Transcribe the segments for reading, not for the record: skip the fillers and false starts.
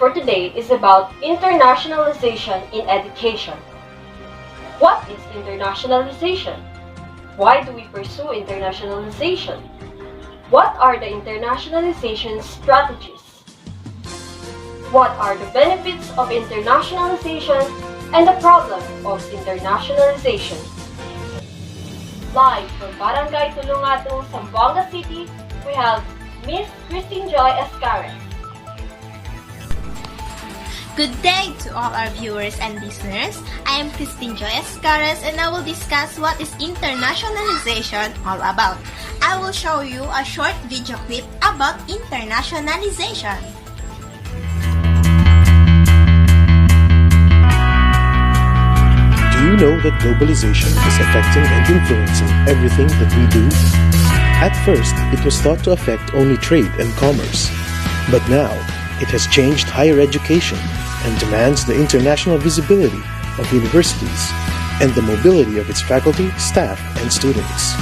for today is about internationalization in education. What is internationalization? Why do we pursue internationalization? What are the internationalization strategies? What are the benefits of internationalization and the problem of internationalization? Live from Barangay Tulungatong, Zamboanga City, we have Miss Christine Joy Escares. Good day to all our viewers and listeners. I am Christine Joy Escares and I will discuss what is internationalization all about. I will show you a short video clip about internationalization. Do you know that globalization is affecting and influencing everything that we do? At first, it was thought to affect only trade and commerce. But now, it has changed higher education and demands the international visibility of universities and the mobility of its faculty, staff, and students.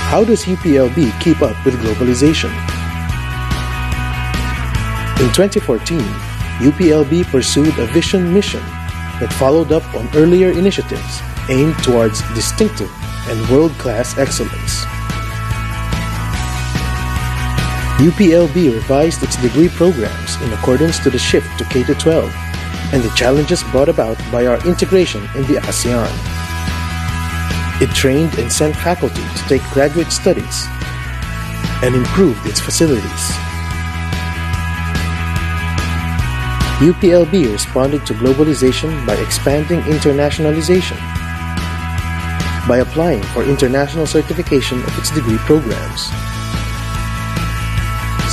How does UPLB keep up with globalization? In 2014, UPLB pursued a vision mission that followed up on earlier initiatives aimed towards distinctive and world-class excellence. UPLB revised its degree programs in accordance to the shift to K-12 and the challenges brought about by our integration in the ASEAN. It trained and sent faculty to take graduate studies and improved its facilities. UPLB responded to globalization by expanding internationalization, by applying for international certification of its degree programs,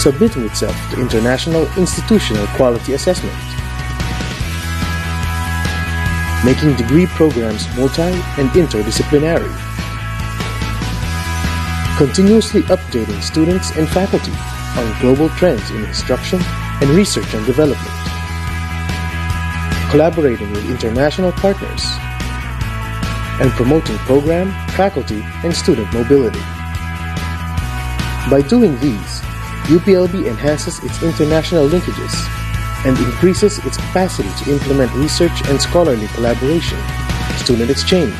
submitting itself to international institutional quality assessment, making degree programs multi- and interdisciplinary, continuously updating students and faculty on global trends in instruction and research and development, collaborating with international partners, and promoting program, faculty, and student mobility. By doing these, UPLB enhances its international linkages and increases its capacity to implement research and scholarly collaboration, student exchange,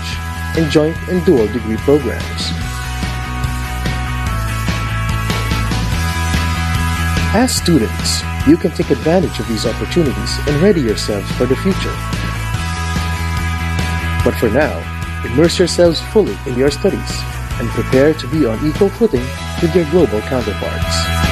and joint and dual degree programs. As students, you can take advantage of these opportunities and ready yourselves for the future. But for now, immerse yourselves fully in your studies and prepare to be on equal footing with your global counterparts.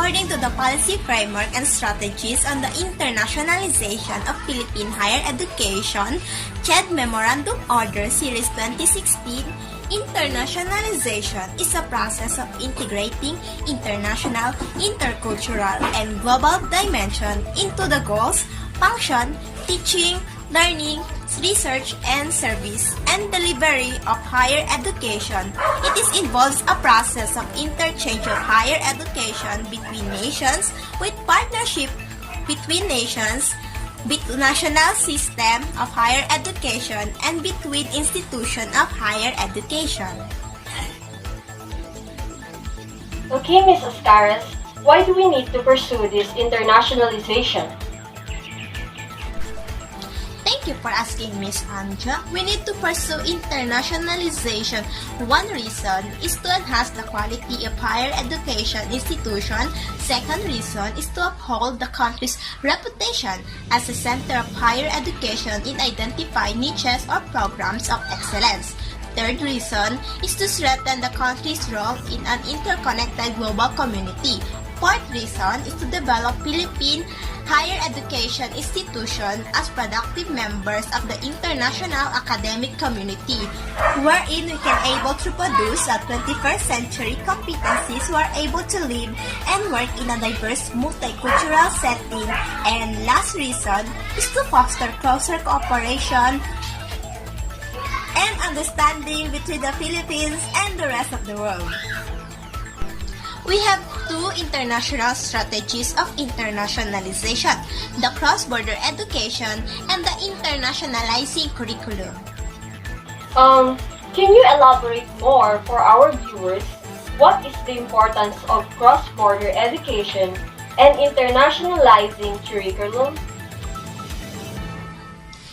According to the policy framework and strategies on the internationalization of Philippine higher education, CHED Memorandum Order Series 2016, internationalization is a process of integrating international, intercultural, and global dimension into the goals, function, teaching, learning, research and service, and delivery of higher education. It involves a process of interchange of higher education between nations, with partnership between nations, between national system of higher education, and between institutions of higher education. Okay, Ms. Escares, why do we need to pursue this internationalization? Thank you for asking, Miss Anja. We need to pursue internationalization. One reason is to enhance the quality of higher education institution. Second reason is to uphold the country's reputation as a center of higher education in identifying niches or programs of excellence. Third reason is to strengthen the country's role in an interconnected global community. Fourth reason is to develop Philippine higher education institutions as productive members of the international academic community, wherein we can able to produce 21st century competencies who are able to live and work in a diverse multicultural setting. And last reason is to foster closer cooperation and understanding between the Philippines and the rest of the world. We have two international strategies of internationalization, the cross-border education and the internationalizing curriculum. Can you elaborate more for our viewers? What is the importance of cross-border education and internationalizing curriculum?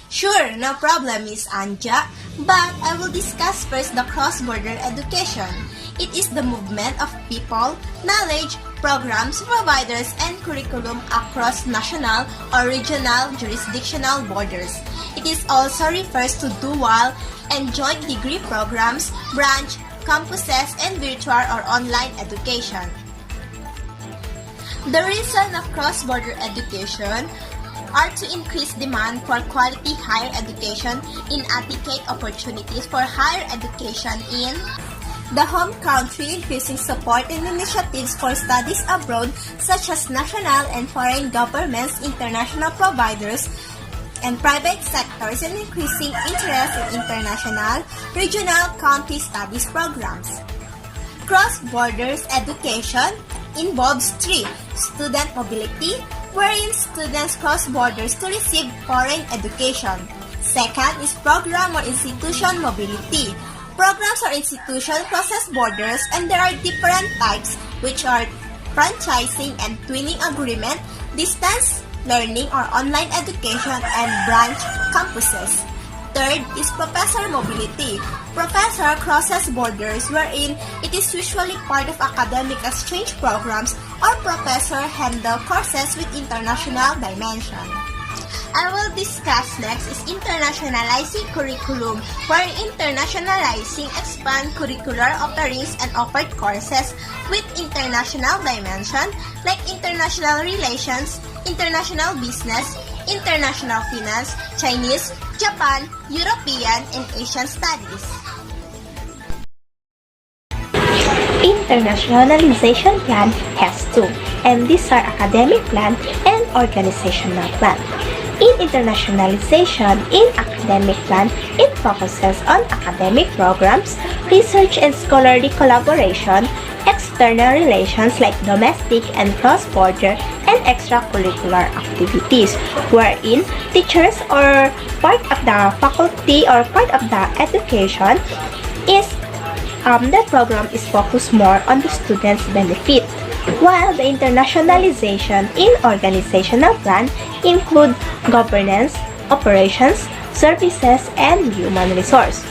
Sure, no problem, Miss Anja. But I will discuss first the cross-border education. It is the movement of people, knowledge, programs, providers, and curriculum across national or regional jurisdictional borders. It is also refers to dual and joint degree programs, branch, campuses, and virtual or online education. The reason of cross-border education are to increase demand for quality higher education in adequate opportunities for higher education in the home country, increasing support and initiatives for studies abroad such as national and foreign governments, international providers, and private sectors, and increasing interest in international, regional, county studies programs. Cross-border education involves 3. Student mobility, wherein students cross borders to receive foreign education. Second is program or institution mobility. Programs or institutions crosses borders, and there are different types, which are franchising and twinning agreement, distance learning or online education, and branch campuses. Third is professor mobility. Professor crosses borders, wherein it is usually part of academic exchange programs, or professor handle courses with international dimension. I will discuss next is internationalizing curriculum, where internationalizing expand curricular offerings and offered courses with international dimension like international relations, international business, international finance, Chinese, Japan, European, and Asian studies. Internationalization plan has two, and these are academic plan and organizational plan. In internationalization, in academic plan, it focuses on academic programs, research and scholarly collaboration, external relations like domestic and cross-border, and extracurricular activities, wherein teachers or part of the faculty or part of the education is the program is focused more on the students' benefit, while the internationalization in organizational plan include governance, operations, services, and human resource.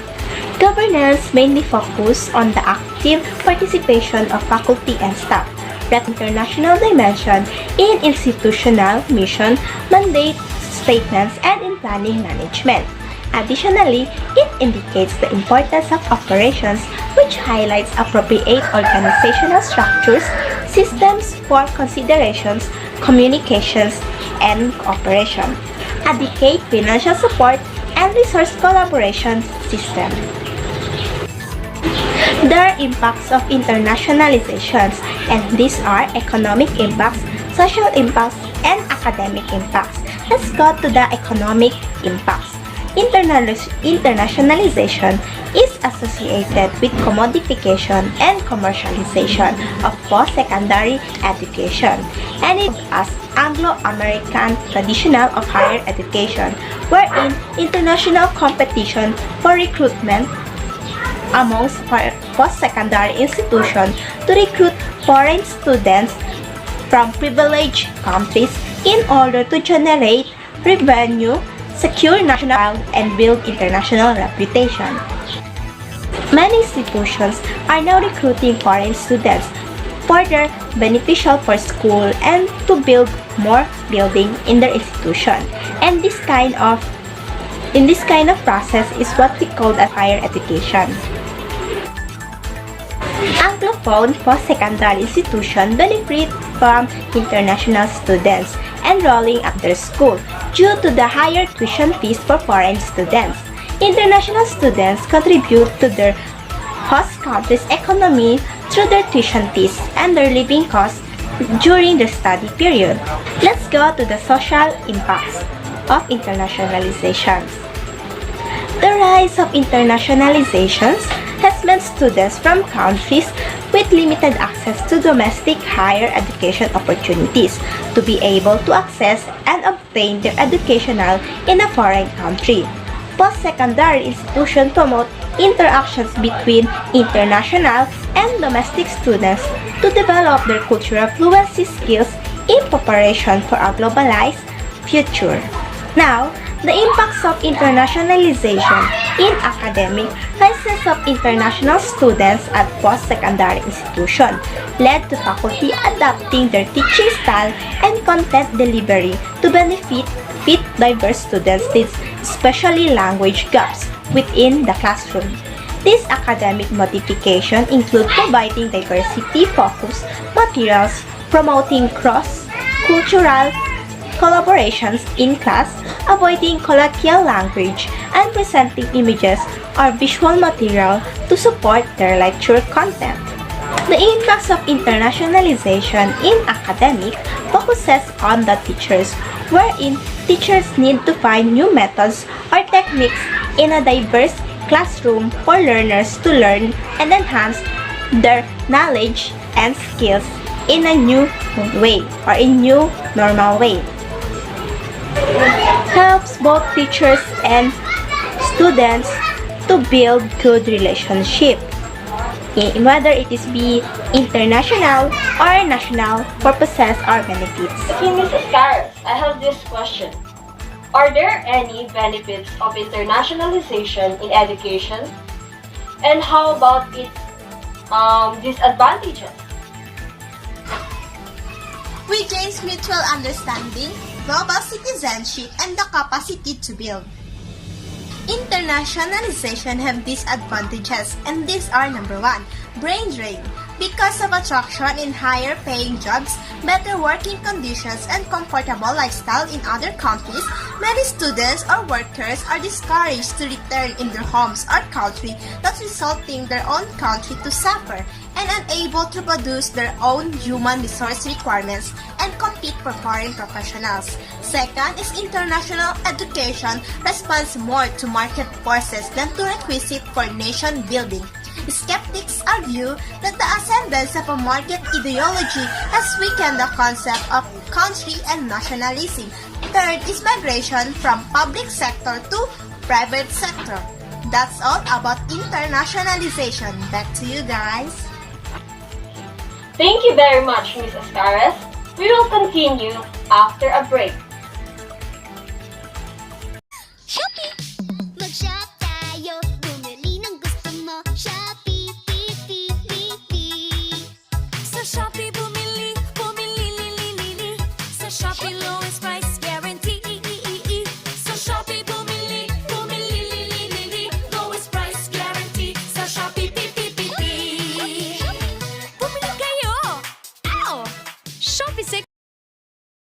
Governance mainly focus on the active participation of faculty and staff, like international dimension in institutional mission, mandate, statements, and in planning management. Additionally, it indicates the importance of operations, which highlights appropriate organizational structures, systems for considerations, communications, and cooperation, adequate financial support, and resource collaboration system. There are impacts of internationalizations, and these are economic impacts, social impacts, and academic impacts. Let's go to the economic impacts. Internationalization is associated with commodification and commercialization of post-secondary education, and it as Anglo-American traditional of higher education, wherein international competition for recruitment amongst post-secondary institutions to recruit foreign students from privileged countries in order to generate revenue, secure national and build international reputation. Many institutions are now recruiting foreign students, further beneficial for school and to build more building in their institution. And this kind of process is what we call as higher education. Anglophone post-secondary institution benefit from international students enrolling at their school due to the higher tuition fees for foreign students. International students contribute to their host country's economy through their tuition fees and their living costs during their study period. Let's go to the social impacts of internationalization. The rise of internationalizations has meant students from countries with limited access to domestic higher education opportunities to be able to access and obtain their educational in a foreign country. Post-secondary institutions promote interactions between international and domestic students to develop their cultural fluency skills in preparation for a globalized future. Now, the impacts of internationalization in academic rises of international students at post-secondary institutions led to faculty adapting their teaching style and content delivery to benefit fit diverse students' needs, especially language gaps within the classroom. These academic modifications include providing diversity-focused materials, promoting cross-cultural collaborations in class, avoiding colloquial language, and presenting images or visual material to support their lecture content. The impacts of internationalization in academic focuses on the teachers, wherein teachers need to find new methods or techniques in a diverse classroom for learners to learn and enhance their knowledge and skills in a new way or in new normal way. Helps both teachers and students to build good relationship, whether it is be international or national purposes or benefits. Okay, Mrs. Karas, I have this question. Are there any benefits of internationalization in education? And how about its disadvantages? We gain mutual understanding, global citizenship, and the capacity to build. Internationalization have disadvantages, and these are: number 1, brain drain. Because of attraction in higher paying jobs, better working conditions, and comfortable lifestyle in other countries, many students or workers are discouraged to return in their homes or country, thus resulting their own country to suffer and unable to produce their own human resource requirements and compete for foreign professionals. Second is international education responds more to market forces than to requisite for nation building. Skeptics argue that the ascendance of a market ideology has weakened the concept of country and nationalism. Third is migration from public sector to private sector. That's all about internationalization. Back to you guys. Thank you very much, Ms. Ascares. We will continue after a break.